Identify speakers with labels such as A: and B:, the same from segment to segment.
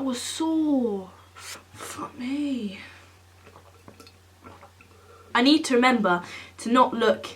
A: was sore. Fuck me. I need to remember to not look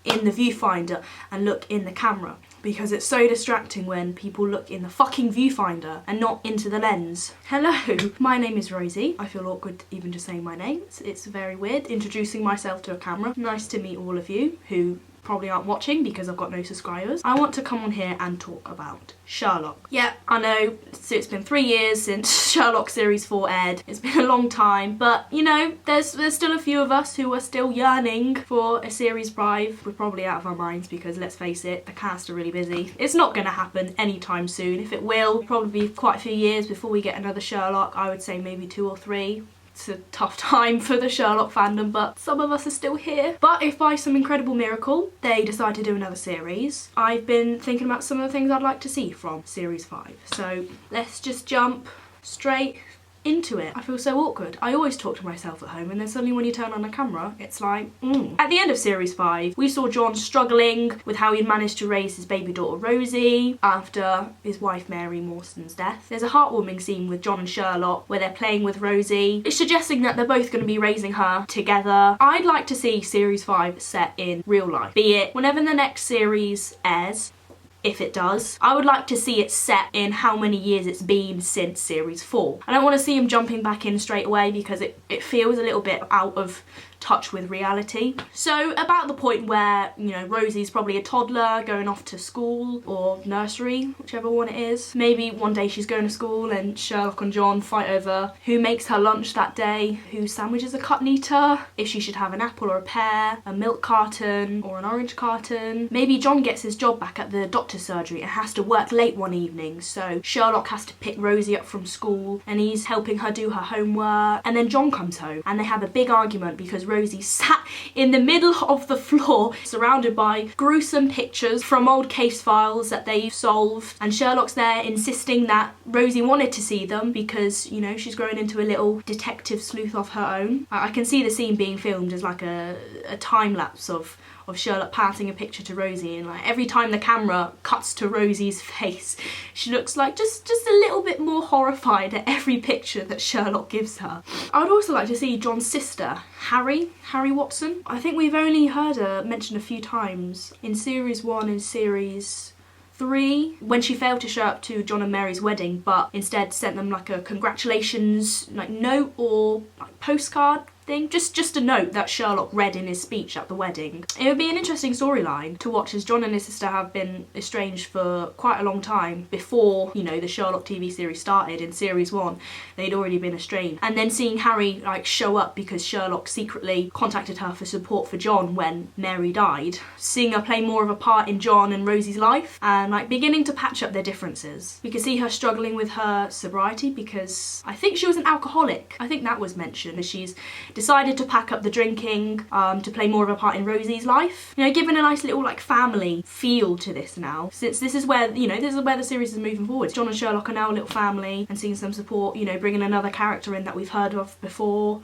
A: in the viewfinder and look in the camera, because it's so distracting when people look in the fucking viewfinder and not into the lens. Hello, my name is Rosie. I feel awkward even just saying my name. It's very weird introducing myself to a camera. Nice to meet all of you who probably aren't watching because I've got no subscribers. I want to come on here and talk about Sherlock. Yeah, I know, so it's been 3 years since Sherlock Series 4 aired. It's been a long time, but you know, there's still a few of us who are still yearning for a Series 5. We're probably out of our minds because, let's face it, the cast are really busy. It's not going to happen anytime soon. If it will, probably be quite a few years before we get another Sherlock. I would say maybe 2 or 3. It's a tough time for the Sherlock fandom, but some of us are still here. But if by some incredible miracle they decide to do another series, I've been thinking about some of the things I'd like to see from Series 5. So let's just jump straight into it. I feel so awkward. I always talk to myself at home, and then suddenly when you turn on the camera, it's like, At the end of Series 5, we saw John struggling with how he managed to raise his baby daughter Rosie after his wife Mary Morstan's death. There's a heartwarming scene with John and Sherlock where they're playing with Rosie. It's suggesting that they're both going to be raising her together. I'd like to see Series 5 set in real life, be it whenever the next series airs. If it does, I would like to see it set in how many years it's been since Series 4. I don't want to see him jumping back in straight away because it feels a little bit out of touch with reality. So about the point where, you know, Rosie's probably a toddler going off to school or nursery, whichever one it is. Maybe one day she's going to school and Sherlock and John fight over who makes her lunch that day, who sandwiches a cut neater, if she should have an apple or a pear, a milk carton or an orange carton. Maybe John gets his job back at the doctor's surgery and has to work late one evening, so Sherlock has to pick Rosie up from school and he's helping her do her homework, and then John comes home and they have a big argument because Rosie sat in the middle of the floor surrounded by gruesome pictures from old case files that they've solved, and Sherlock's there insisting that Rosie wanted to see them because, you know, she's grown into a little detective sleuth of her own. I can see the scene being filmed as like a time lapse of Sherlock passing a picture to Rosie, and like every time the camera cuts to Rosie's face, she looks like just a little bit more horrified at every picture that Sherlock gives her. I would also like to see John's sister, Harry Watson. I think we've only heard her mentioned a few times in Series 1 and Series 3 when she failed to show up to John and Mary's wedding, but instead sent them like a congratulations like note or like postcard thing. Just a note that Sherlock read in his speech at the wedding. It would be an interesting storyline to watch, as John and his sister have been estranged for quite a long time before, you know, the Sherlock TV series started. In Series 1 they'd already been estranged, and then seeing Harry like show up because Sherlock secretly contacted her for support for John when Mary died, seeing her play more of a part in John and Rosie's life and like beginning to patch up their differences. We could see her struggling with her sobriety because I think she was an alcoholic. I think that was mentioned. She's decided to pack up the drinking to play more of a part in Rosie's life. You know, giving a nice little like family feel to this now, since this is where, you know, this is where the series is moving forward. John and Sherlock are now a little family, and seeing some support, you know, bringing another character in that we've heard of before.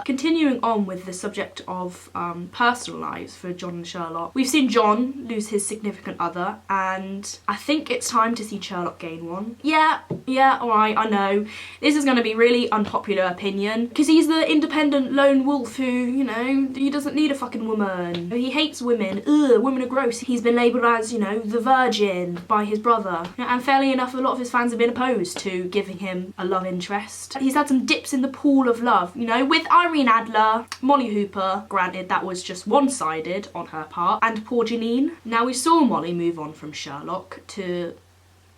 A: Continuing on with the subject of personal lives for John and Sherlock, we've seen John lose his significant other, and I think it's time to see Sherlock gain one. Yeah, alright, I know this is going to be really unpopular opinion because he's the independent lone wolf who, you know, he doesn't need a fucking woman. He hates women. Ugh, women are gross. He's been labelled as, you know, the virgin by his brother. And fairly enough, a lot of his fans have been opposed to giving him a love interest. He's had some dips in the pool of love, you know, with Irene Adler, Molly Hooper, granted that was just one-sided on her part, and poor Janine. Now we saw Molly move on from Sherlock to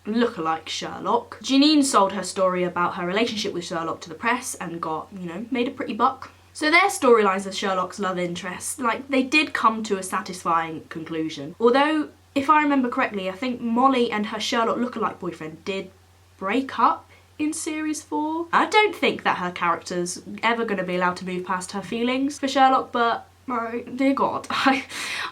A: lookalike Sherlock. Janine sold her story about her relationship with Sherlock to the press and got, you know, made a pretty buck. So their storylines as Sherlock's love interest, like, they did come to a satisfying conclusion. Although, if I remember correctly, I think Molly and her Sherlock lookalike boyfriend did break up in Series 4. I don't think that her character's ever going to be allowed to move past her feelings for Sherlock, but oh, dear God, I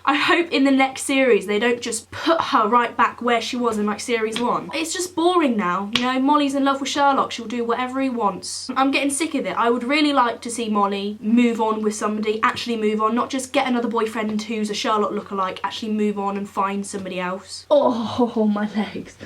A: hope in the next series they don't just put her right back where she was in like Series 1. It's just boring now, you know, Molly's in love with Sherlock, she'll do whatever he wants. I'm getting sick of it. I would really like to see Molly move on with somebody, actually move on, not just get another boyfriend who's a Sherlock lookalike, actually move on and find somebody else. Oh, my legs.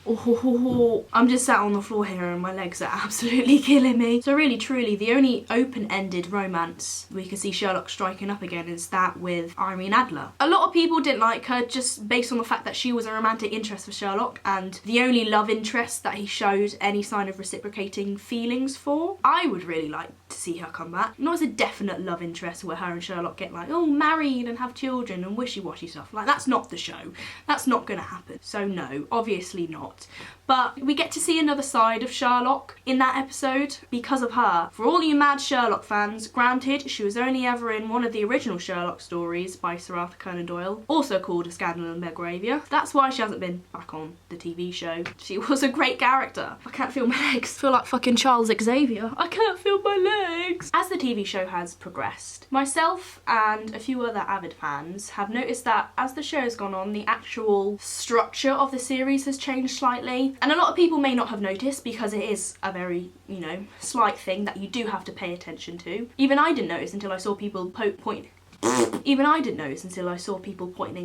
A: Oh, I'm just sat on the floor here and my legs are absolutely killing me. So really, truly, the only open-ended romance we can see Sherlock striking up again is that with Irene Adler. A lot of people didn't like her just based on the fact that she was a romantic interest for Sherlock and the only love interest that he showed any sign of reciprocating feelings for. I would really like to see her come back. Not as a definite love interest where her and Sherlock get like, oh, married and have children and wishy-washy stuff. Like, that's not the show. That's not gonna happen. So no, obviously not. But we get to see another side of Sherlock in that episode because of her. For all you mad Sherlock fans, granted, she was only ever in one of the original Sherlock stories by Sir Arthur Conan Doyle, also called A Scandal in Belgravia. That's why she hasn't been back on the TV show. She was a great character. I can't feel my legs. I feel like fucking Charles Xavier. I can't feel my legs. As the TV show has progressed, myself and a few other avid fans have noticed that as the show has gone on, the actual structure of the series has changed slightly. And a lot of people may not have noticed because it is a very, you know, slight thing that you do have to pay attention to. Even I didn't notice until I saw people pointing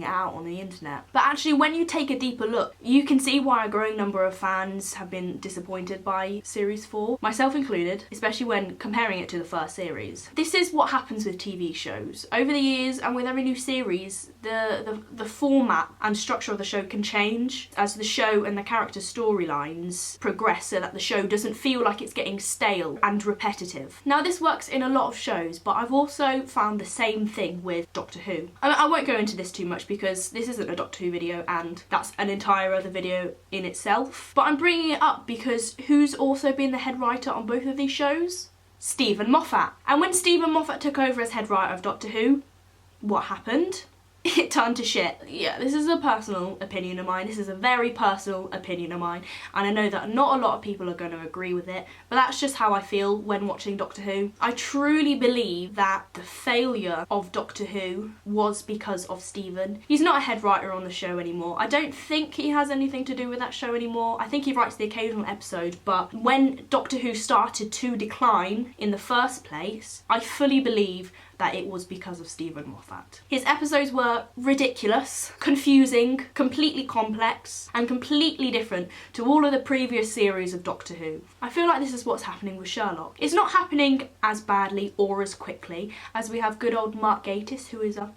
A: it out on the internet. But actually, when you take a deeper look, you can see why a growing number of fans have been disappointed by Series 4, myself included, especially when comparing it to the first series. This is what happens with TV shows. Over the years, and with every new series, the format and structure of the show can change as the show and the character storylines progress so that the show doesn't feel like it's getting stale and repetitive. Now, this works in a lot of shows, but I've also found the same thing with Doctor Who. I won't go into this too much because this isn't a Doctor Who video and that's an entire other video in itself. But I'm bringing it up because who's also been the head writer on both of these shows? Stephen Moffat. And when Stephen Moffat took over as head writer of Doctor Who, what happened? It turned to shit. Yeah, this is a personal opinion of mine. This is a very personal opinion of mine. And I know that not a lot of people are going to agree with it, but that's just how I feel when watching Doctor Who. I truly believe that the failure of Doctor Who was because of Stephen. He's not a head writer on the show anymore. I don't think he has anything to do with that show anymore. I think he writes the occasional episode, but when Doctor Who started to decline in the first place, I fully believe that it was because of Stephen Moffat. His episodes were ridiculous, confusing, completely complex, and completely different to all of the previous series of Doctor Who. I feel like this is what's happening with Sherlock. It's not happening as badly or as quickly as we have good old Mark Gatiss, who is a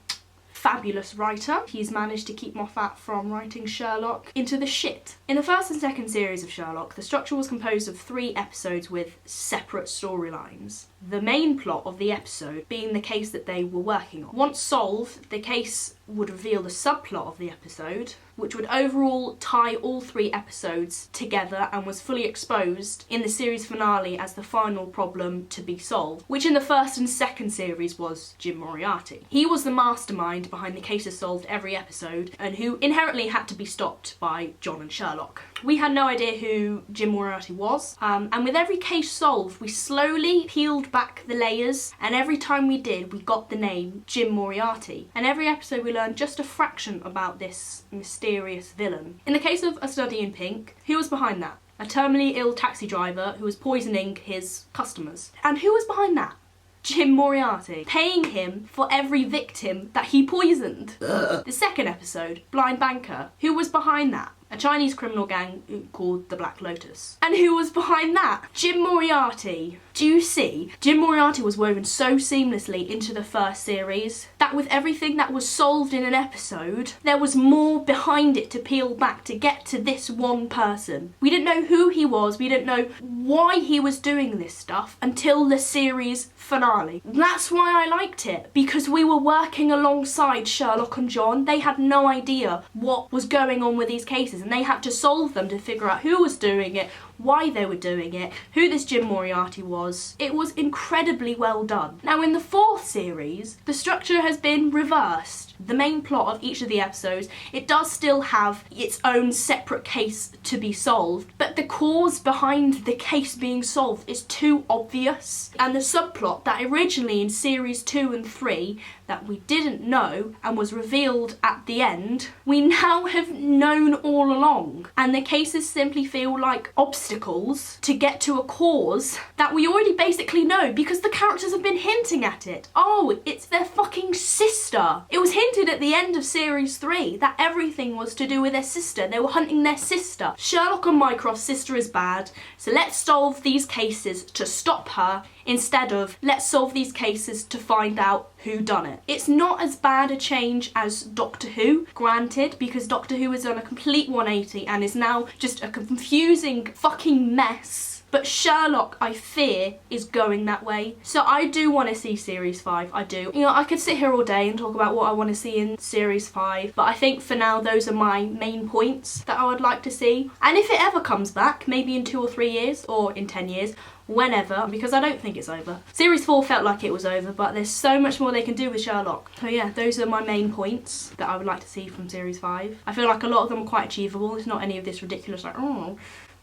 A: fabulous writer. He's managed to keep Moffat from writing Sherlock into the shit. In the first and second series of Sherlock, the structure was composed of 3 episodes with separate storylines. The main plot of the episode being the case that they were working on. Once solved, the case would reveal the subplot of the episode, which would overall tie all 3 episodes together and was fully exposed in the series finale as the final problem to be solved, which in the first and second series was Jim Moriarty. He was the mastermind behind the cases solved every episode and who inherently had to be stopped by John and Sherlock. We had no idea who Jim Moriarty was, and with every case solved, we slowly peeled back the layers, and every time we did, we got the name Jim Moriarty. And every episode we learned just a fraction about this mysterious villain. In the case of A Study in Pink, who was behind that? A terminally ill taxi driver who was poisoning his customers. And who was behind that? Jim Moriarty, paying him for every victim that he poisoned. The second episode, Blind Banker, who was behind that? A Chinese criminal gang called the Black Lotus. And who was behind that? Jim Moriarty. Do you see? Jim Moriarty was woven so seamlessly into the first series that with everything that was solved in an episode, there was more behind it to peel back to get to this one person. We didn't know who he was, we didn't know why he was doing this stuff until the series finale. That's why I liked it, because we were working alongside Sherlock and John. They had no idea what was going on with these cases, and they had to solve them to figure out who was doing it, why they were doing it, who this Jim Moriarty was. It was incredibly well done. Now in the fourth series, the structure has been reversed. The main plot of each of the episodes, it does still have its own separate case to be solved, but the cause behind the case being solved is too obvious. And the subplot that originally in series 2 and 3 that we didn't know and was revealed at the end, we now have known all along. And the cases simply feel like obstacles obstacles to get to a cause that we already basically know because the characters have been hinting at it. Oh, it's their fucking sister. It was hinted at the end of series 3 that everything was to do with their sister. They were hunting their sister. Sherlock and Mycroft's sister is bad, so let's solve these cases to stop her instead of let's solve these cases to find out who done it. It's not as bad a change as Doctor Who, granted, because Doctor Who has done a complete 180 and is now just a confusing fucking mess. But Sherlock, I fear, is going that way. So I do want to see series 5, I do. You know, I could sit here all day and talk about what I want to see in series 5, but I think for now those are my main points that I would like to see. And if it ever comes back, maybe in 2 or 3 years, or in 10 years, whenever, because I don't think it's over. Series 4 felt like it was over, but there's so much more they can do with Sherlock. So yeah, those are my main points that I would like to see from series 5. I feel like a lot of them are quite achievable. It's not any of this ridiculous like, oh,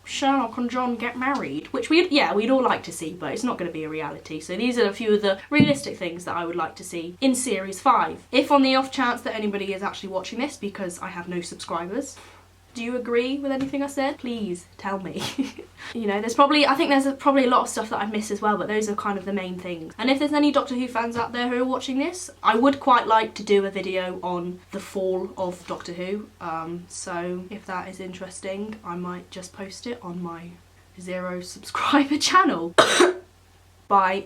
A: Sherlock and John get married, which we'd all like to see, but it's not going to be a reality. So these are a few of the realistic things that I would like to see in series 5. If on the off chance that anybody is actually watching this, because I have no subscribers, do you agree with anything I said? Please tell me. You know, I think there's probably a lot of stuff that I've missed as well, but those are kind of the main things. And if there's any Doctor Who fans out there who are watching this, I would quite like to do a video on the fall of Doctor Who. So if that is interesting, I might just post it on my 0 subscriber channel. Bye.